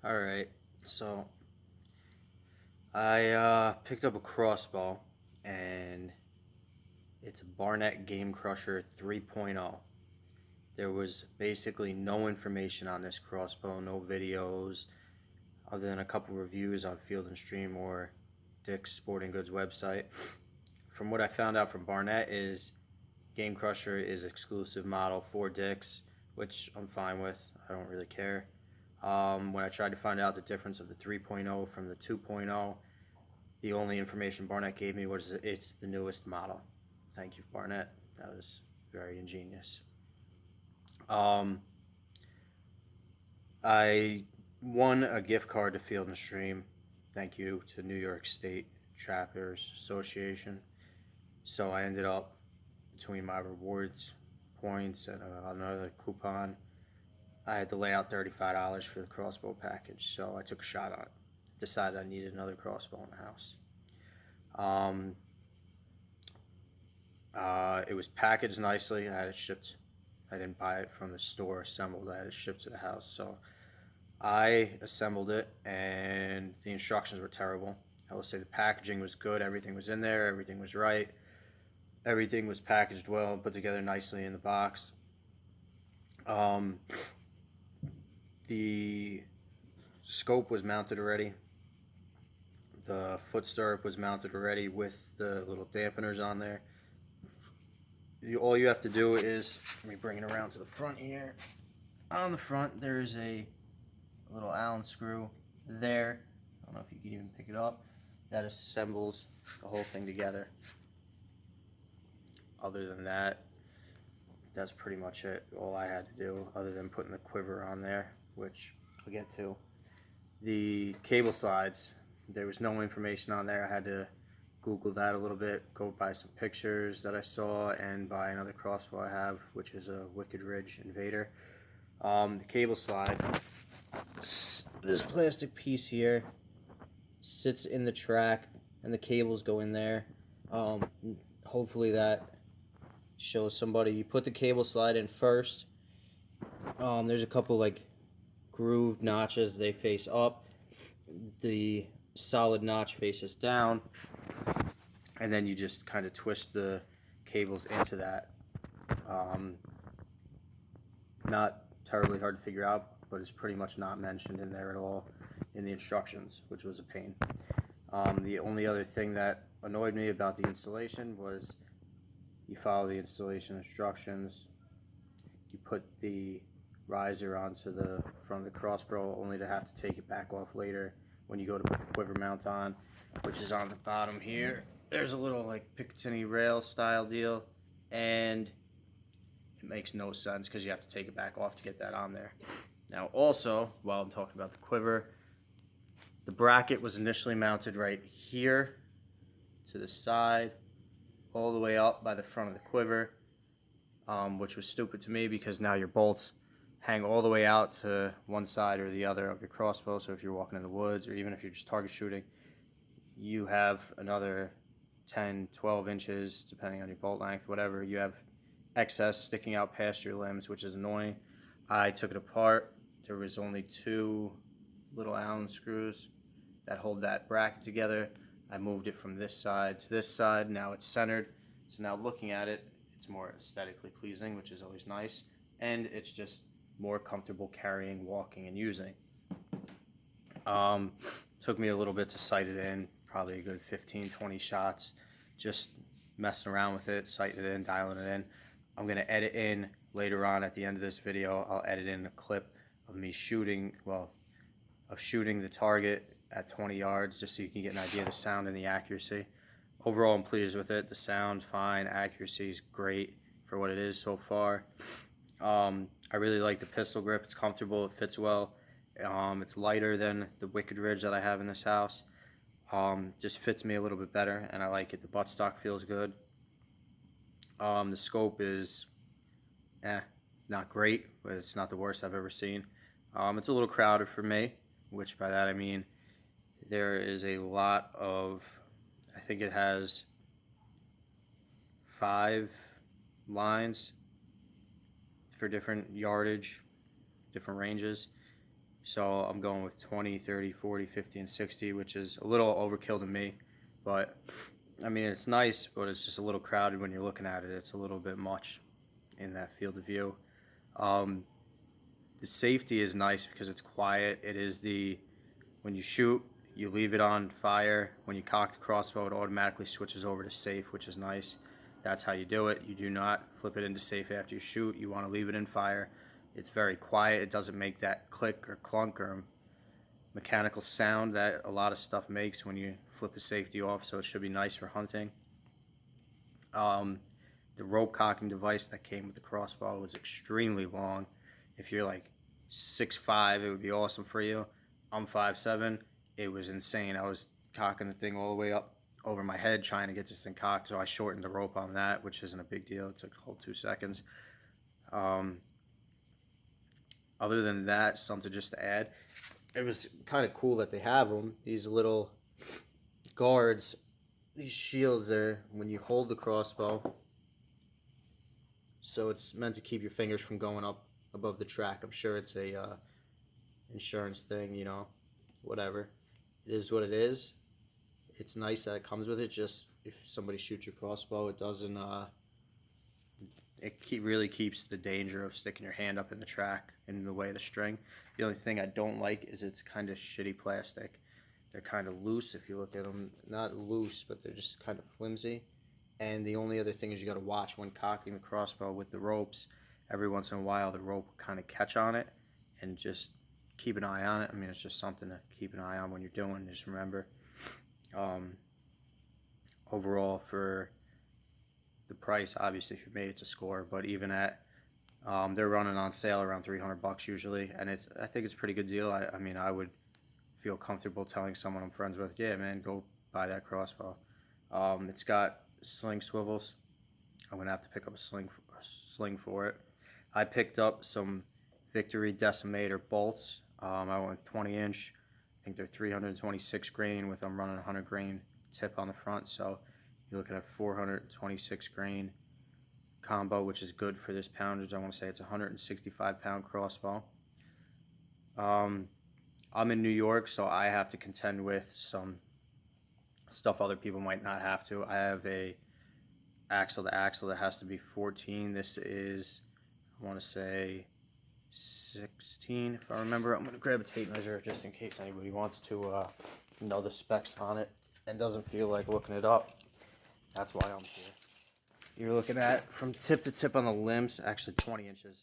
Alright, so I picked up a crossbow, and it's a Barnett Gamecrusher 3.0. There was basically no information on this crossbow, no videos, other than a couple reviews on Field and Stream or Dick's Sporting Goods website. From what I found out from Barnett is Gamecrusher is exclusive model for Dick's, which I'm fine with. I don't really care. When I tried to find out the difference of the 3.0 from the 2.0, the only information Barnett gave me was that it's the newest model. Thank you, Barnett. That was very ingenious. I won a gift card to Field and Stream. Thank you to New York State Trappers Association. So I ended up, between my rewards points and another coupon, I had to lay out $35 for the crossbow package. So I took a shot on it. Decided I needed another crossbow in the house. It was packaged nicely. I had it shipped. I didn't buy it from the store assembled. I had it shipped to the house. So I assembled it, and the instructions were terrible. I will say the packaging was good. Everything was in there. Everything was right. Everything was packaged well, put together nicely in the box. The scope was mounted already. The foot stirrup was mounted already with the little dampeners on there. All you have to do is, let me bring it around to the front here. On the front, there's a little Allen screw there. I don't know if you can even pick it up. That assembles the whole thing together. Other than that, that's pretty much it. All I had to do, other than putting the quiver on there, which I'll get to. The cable slides, there was no information on there. I had to Google that a little bit, go buy some pictures that I saw, and buy another crossbow I have, which is a Wicked Ridge Invader. The cable slide, this plastic piece here sits in the track, and the cables go in there. Hopefully that shows somebody. You put the cable slide in first. There's a couple like grooved notches. They face up. The solid notch faces down, and then you just kind of twist the cables into that. Not terribly hard to figure out, but it's pretty much not mentioned in there at all in the instructions, which was a pain. The only other thing that annoyed me about the installation was you follow the installation instructions, you put the riser onto the front of the crossbow only to have to take it back off later when you go to put the quiver mount on, which is on the bottom here. There's a little like Picatinny rail style deal, and it makes no sense because you have to take it back off to get that on there. Now also, while I'm talking about the quiver, the bracket was initially mounted right here to the side, all the way up by the front of the quiver, which was stupid to me because now your bolts hang all the way out to one side or the other of your crossbow. So if you're walking in the woods, or even if you're just target shooting, you have another 10, 12 inches, depending on your bolt length, whatever. You have excess sticking out past your limbs, which is annoying. I took it apart. There was only two little Allen screws that hold that bracket together. I moved it from this side to this side. Now it's centered. So now looking at it, it's more aesthetically pleasing, which is always nice. And it's just more comfortable carrying, walking, and using. Took me a little bit to sight it in, probably a good 15, 20 shots, just messing around with it, sighting it in, dialing it in. I'm going to edit in later on at the end of this video. I'll edit in a clip of me shooting, shooting the target at 20 yards, just so you can get an idea of the sound and the accuracy. Overall, I'm pleased with it. The sound, fine. Accuracy is great for what it is so far. I really like the pistol grip. It's comfortable. It fits well. It's lighter than the Wicked Ridge that I have in this house. Just fits me a little bit better, and I like it. The buttstock feels good. The scope is not great, but it's not the worst I've ever seen. It's a little crowded for me, which by that I mean there is a lot of, I think it has 5 lines for different yardage, different ranges, So I'm going with 20, 30, 40, 50, and 60, which is a little overkill to me. But, I mean, it's nice, but it's just a little crowded when you're looking at it. It's a little bit much in that field of view. The safety is nice because it's quiet. It is when you shoot, you leave it on fire. When you cock the crossbow, it automatically switches over to safe, which is nice. That's how you do it. You do not flip it into safe after you shoot. You want to leave it in fire. It's very quiet. It doesn't make that click or clunk or mechanical sound that a lot of stuff makes when you flip a safety off, so it should be nice for hunting. The rope cocking device that came with the crossbow was extremely long. If you're like 6'5", it would be awesome for you. I'm 5'7". It was insane. I was cocking the thing all the way up over my head trying to get this thing cocked, so I shortened the rope on that, which isn't a big deal. It took a whole 2 seconds. Other than that, something just to add, it was kind of cool that they have them, these little guards, these shields there when you hold the crossbow. So it's meant to keep your fingers from going up above the track. I'm sure it's a insurance thing, you know, whatever. It is what it is. It's nice that it comes with it. Just if somebody shoots your crossbow, it doesn't. Really keeps the danger of sticking your hand up in the track in the way of the string. The only thing I don't like is it's kind of shitty plastic. They're kind of loose if you look at them. Not loose, but they're just kind of flimsy. And the only other thing is you got to watch when cocking the crossbow with the ropes. Every once in a while, the rope will kind of catch on it, and just keep an eye on it. I mean, it's just something to keep an eye on when you're doing. Just remember, overall for the price, obviously, if you made it's a score. But even at, they're running on sale around $300 usually, and I think it's a pretty good deal. I mean, I would feel comfortable telling someone I'm friends with, yeah, man, go buy that crossbow. It's got sling swivels. I'm gonna have to pick up a sling for it. I picked up some Victory Decimator bolts. I went 20-inch. I think they're 326 grain with them running 100 grain tip on the front. So you're looking at 426 grain combo, which is good for this poundage. I want to say it's a 165-pound crossbow. I'm in New York, so I have to contend with some stuff other people might not have to. I have a axle to axle that has to be 14. This is, I want to say 16 if I remember. I'm going to grab a tape measure just in case anybody wants to know the specs on it and doesn't feel like looking it up. That's why I'm here. You're looking at from tip to tip on the limbs, actually 20 inches.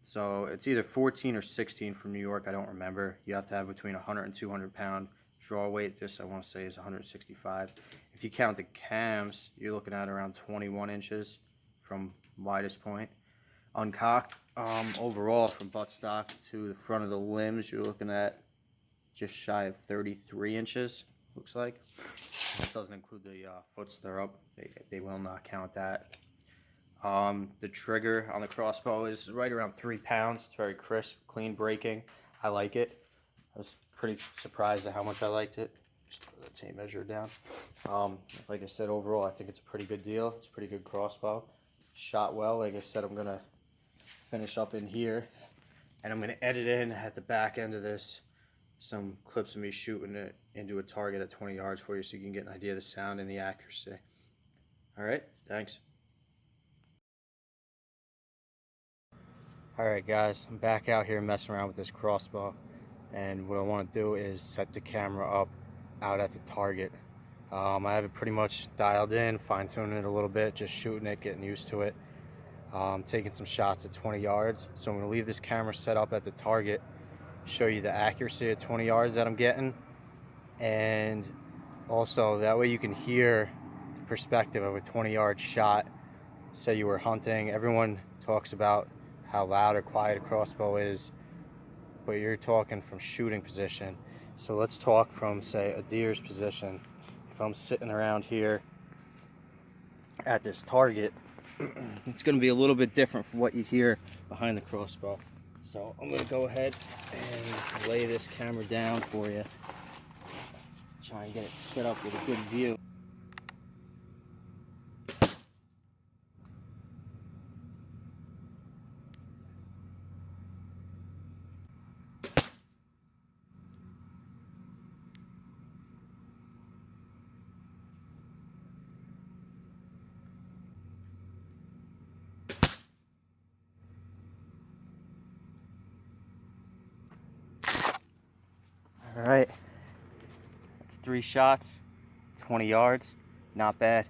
So it's either 14 or 16 from New York. I don't remember. You have to have between 100 and 200 pound draw weight. This I want to say is 165. If you count the cams, you're looking at around 21 inches from widest point. Uncocked, overall from buttstock to the front of the limbs, you're looking at just shy of 33 inches, looks like. That doesn't include the foot stirrup. They will not count that. The trigger on the crossbow is right around 3 pounds. It's very crisp, clean breaking. I like it. I was pretty surprised at how much I liked it. Just put the tape measure down. Like I said, overall, I think it's a pretty good deal. It's a pretty good crossbow. Shot well. Like I said, I'm going to finish up in here, and I'm going to edit in at the back end of this some clips of me shooting it into a target at 20 yards for you so you can get an idea of the sound and the accuracy. Alright, thanks. Alright guys, I'm back out here messing around with this crossbow, and what I want to do is set the camera up out at the target. I have it pretty much dialed in, fine-tuning it a little bit, just shooting it, getting used to it. Taking some shots at 20 yards. So I'm going to leave this camera set up at the target, show you the accuracy at 20 yards that I'm getting, and also that way you can hear the perspective of a 20-yard shot. Say you were hunting, everyone talks about how loud or quiet a crossbow is, but you're talking from shooting position. So let's talk from, say, a deer's position. If I'm sitting around here at this target, it's going to be a little bit different from what you hear behind the crossbow. So I'm going to go ahead and lay this camera down for you. Try and get it set up with a good view. All right, that's 3 shots, 20 yards, not bad.